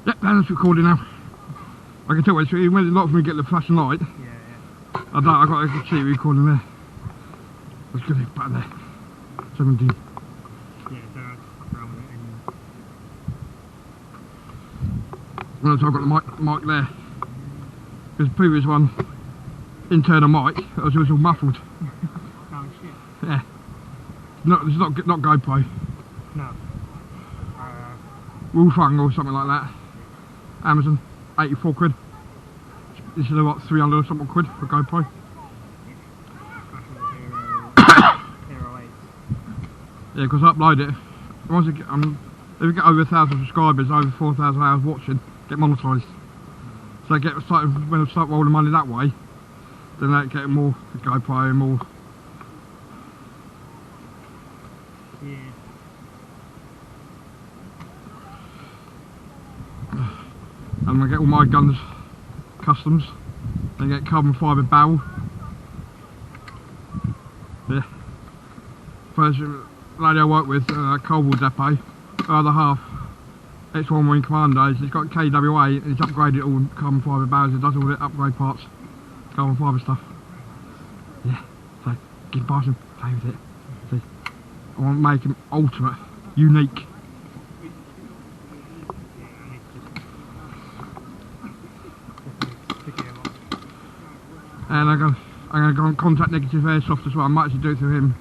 Yep, that's recording now. I can tell when it's not for me to get the flashing light. Yeah. I don't, I got a cheat recording there. That's good, back there. 17. Yeah, so around it Well, so I've got the mic there. Because the previous one, internal mic, it was all muffled. Oh shit. Yeah. It's not GoPro. No. Wolfgang or something like that. Amazon, 84 quid. This is about 300 or something quid for GoPro. Yeah, because I upload it. Once if we get over 1,000 subscribers, over 4,000 hours watching, get monetised. So when I start rolling money that way, then I get more GoPro and more. Yeah. And I get all my guns customs. They get carbon fibre barrel. Yeah. First lady I work with, Coalwall Depot, the other half, X1 Marine Commandos, he's got KWA and he's upgraded all carbon fibre barrels, he does all the upgrade parts, carbon fibre stuff. Yeah, so give Bison, play with it. See, I want to make him ultimate, unique. And I'm going to go on contact negative airsoft as well. I might actually do it through him.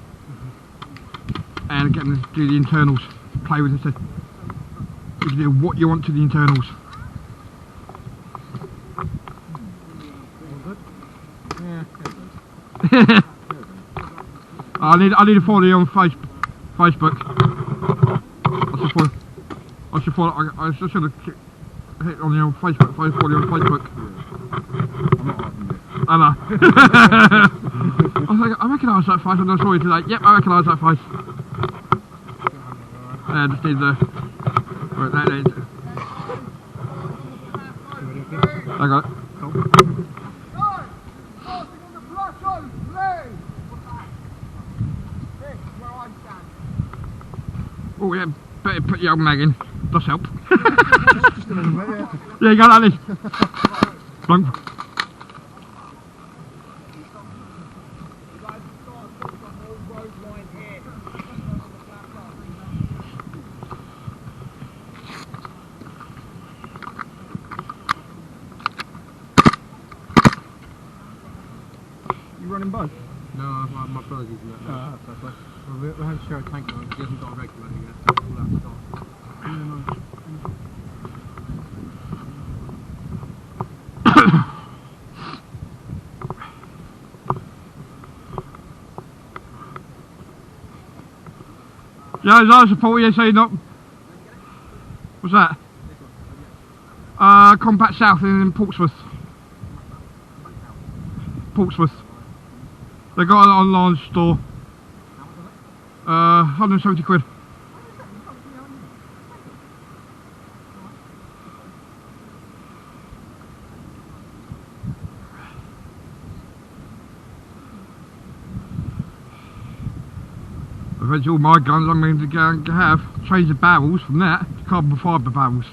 And get him to do the internals. Play with it. So you can do what you want to the internals. I need to follow you on Facebook. I should follow. I should have hit on you on Facebook. Follow you on Facebook. I know. I was like, I recognise that face, and I saw you today. Yep, I recognise that face. Yeah, just need the. Right, that is. I got it. Oh yeah, better put your old mag in. Does help. Yeah, you got that, Lee. Blunk. You running both? No, my brother's using that. That's right. We have to share a tank on, he hasn't got a regular yet, so we'll have to start. Yeah, there's no support, you say not. What's that? Combat South in Portsmouth. Portsmouth. They got an online store. 170 quid. Eventually all my guns I'm going to have change the barrels from that to carbon fibre barrels.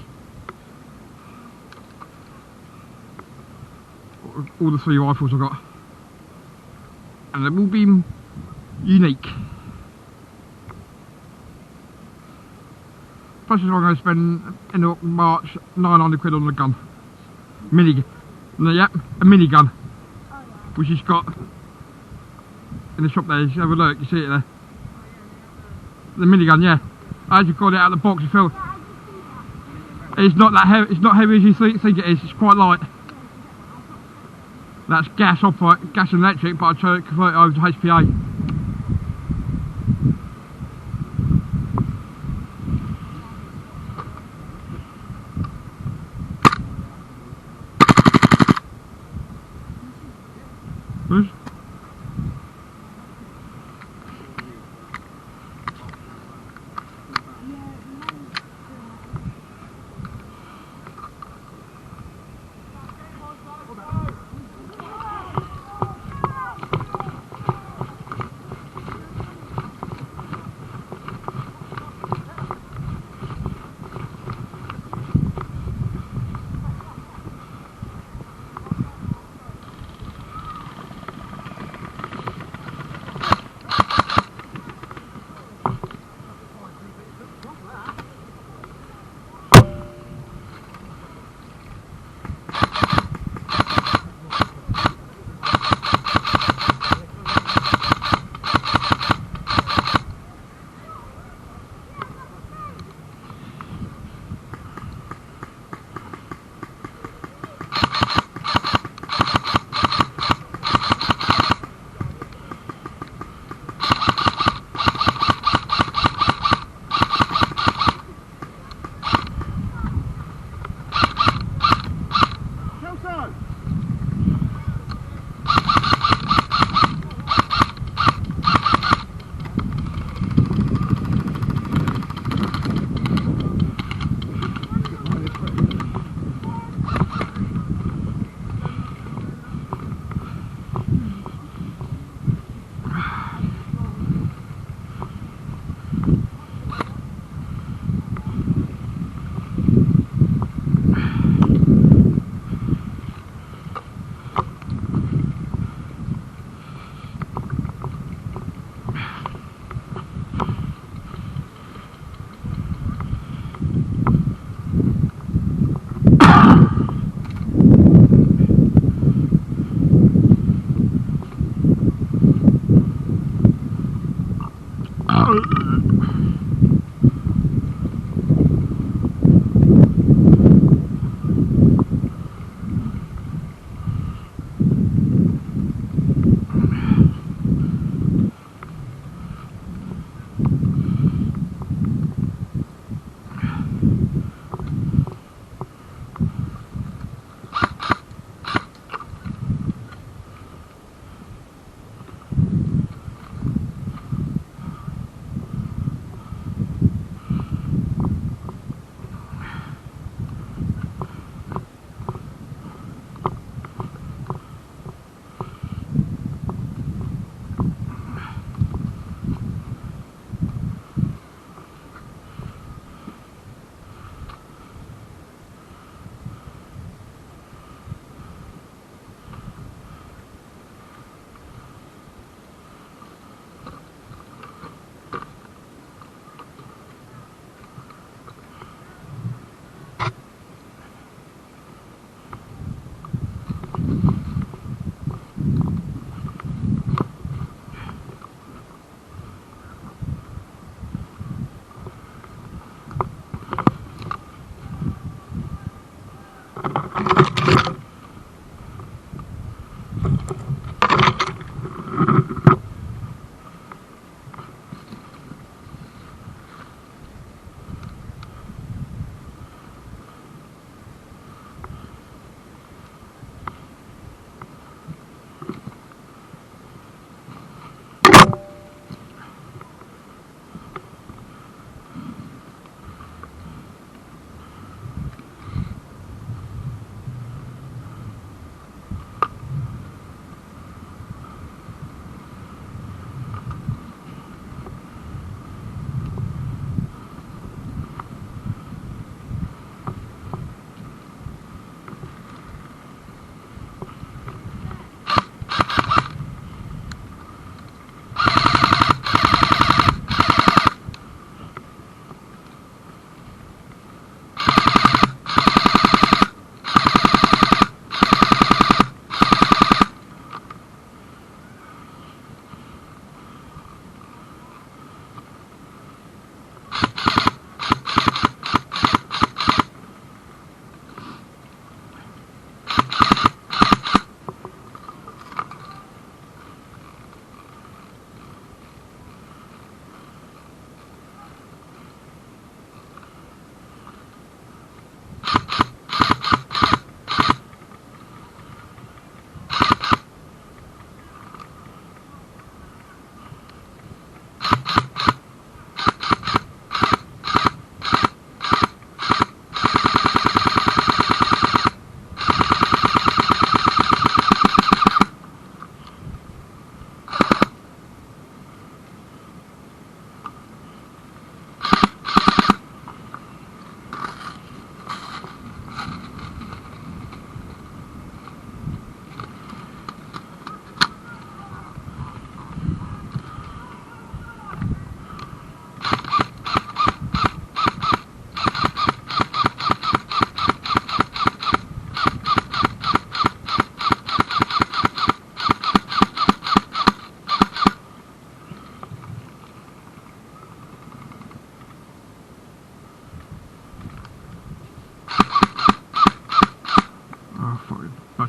All the 3 rifles I've got. And they will be unique. Plus I'm going to spend end of March 900 quid on the gun. Yep, a mini gun. Which he's got in the shop there, you have a look, you see it there. The minigun, yeah. I actually got it out of the box. It's not that heavy. It's not heavy as you think it is. It's quite light. That's gas and electric, but I try to convert it over to HPA.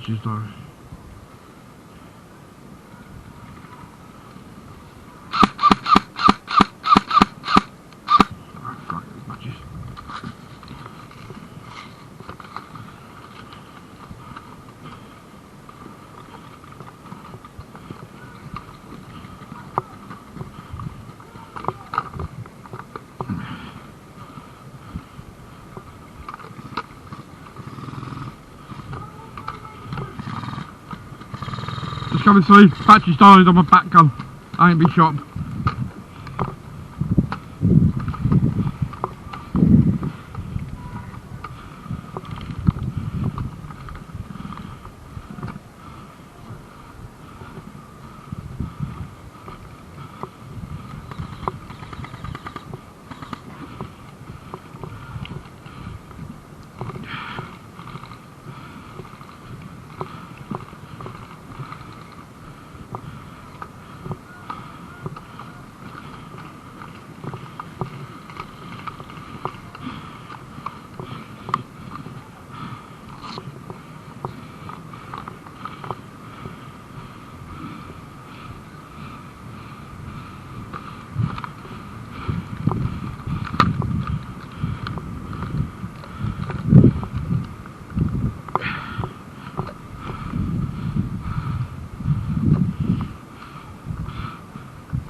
batteries though. Oh, fuck these batteries. Just coming through, battery died on my back gun. I ain't be shot.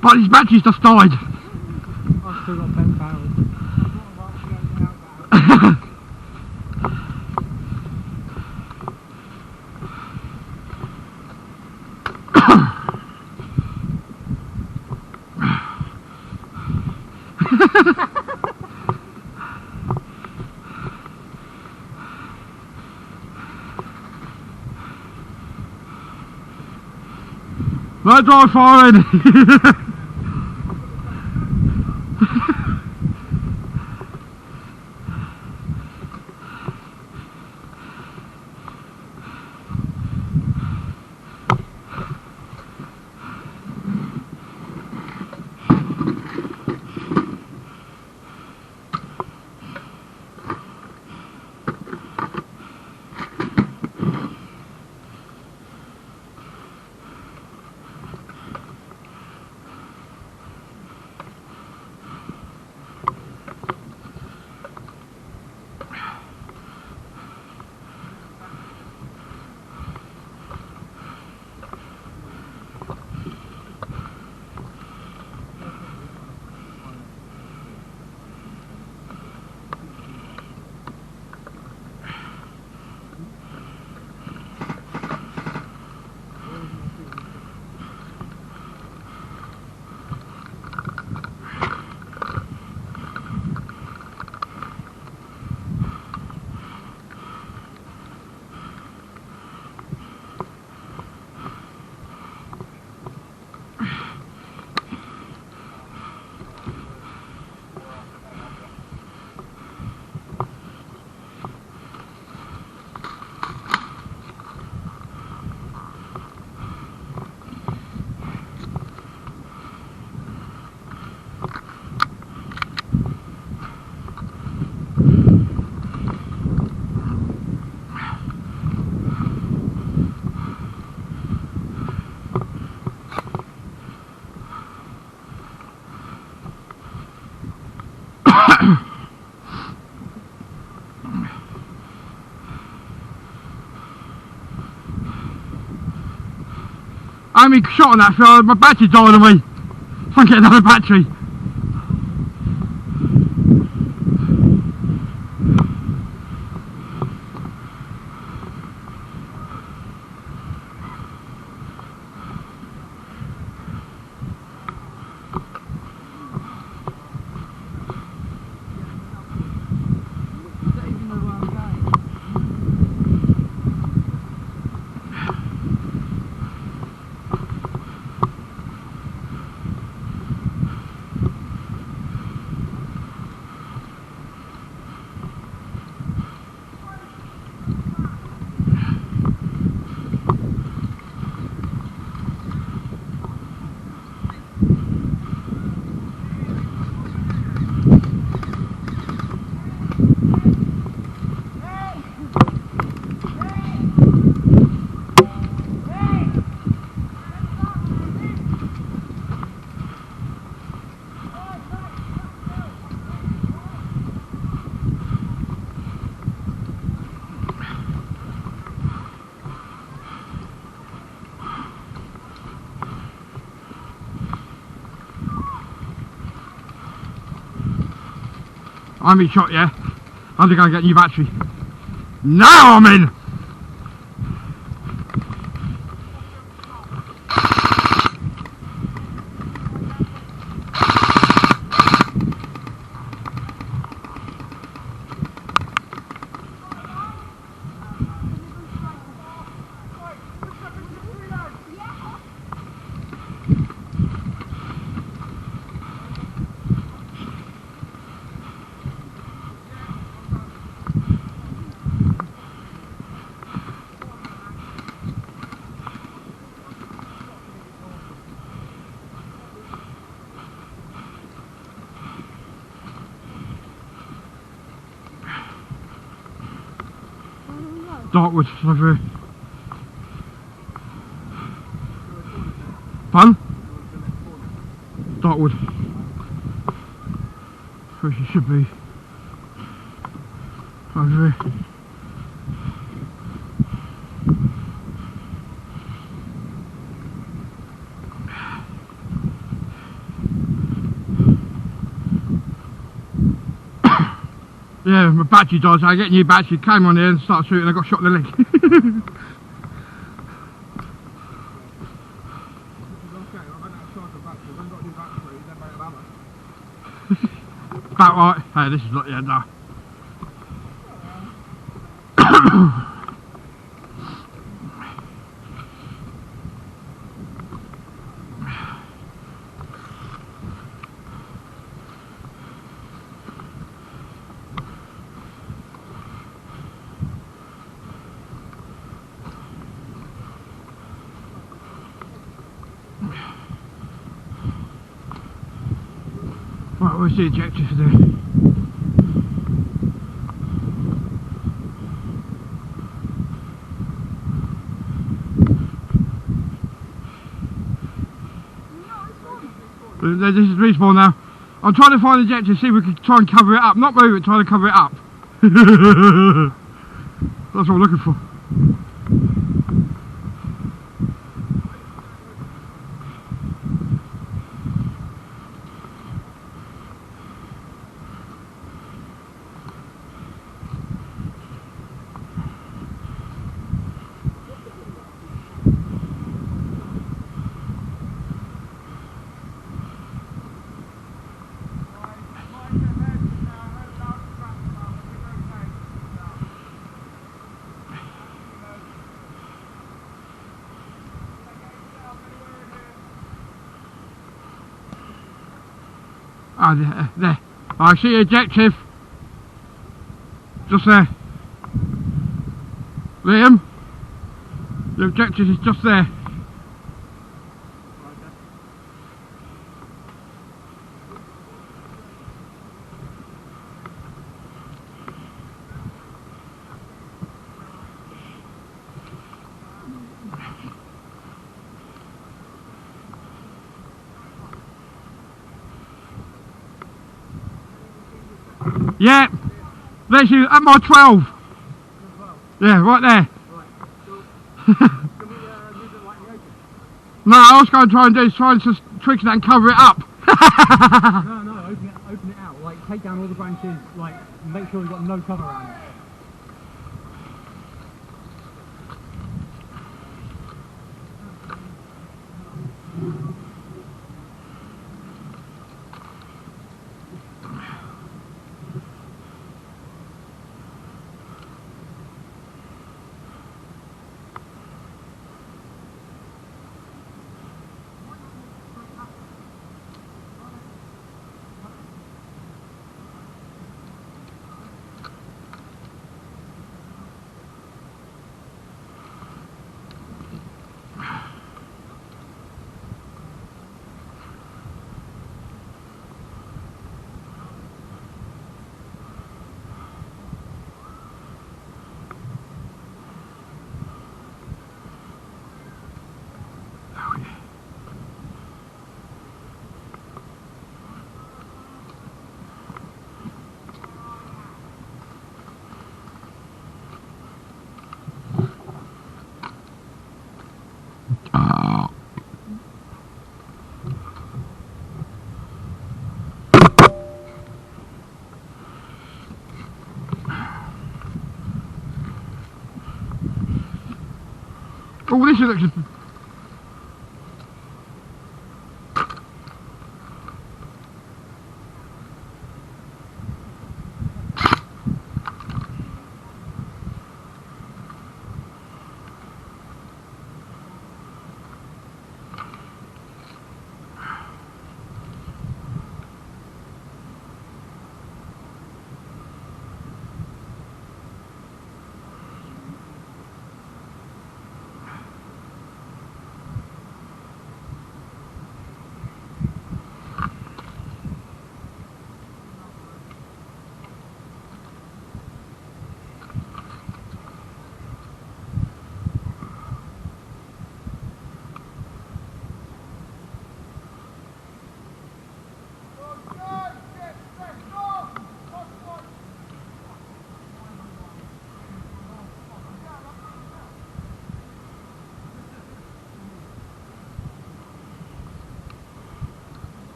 But these batteries just died. I've still got 10 barrels. No dry firing! I mean, shot on that field, my battery died on me. If I get another battery. I'm in shot, yeah? I'm going to get a new battery. Now I'm in! Dartwood, over here. Pardon? Dartwood. Where she should be. Over here. Yeah, my battery died, so I get a new battery, came on here and started shooting, I got shot in the leg. About right. Hey, this is not the end now. Right, where's the ejector for there? This is respawn now. I'm trying to find the ejector, see if we can try and cover it up. Not move it, trying to cover it up. That's what I'm looking for. Ah, there. I see the objective. Just there. Liam, the objective is just there. Yeah, literally at my 12. Yeah, right there. No, I was going to try and do is try and just twix that and cover it up. No, open it out. Like, take down all the branches, like, make sure you've got no cover around it. Oh, this looks just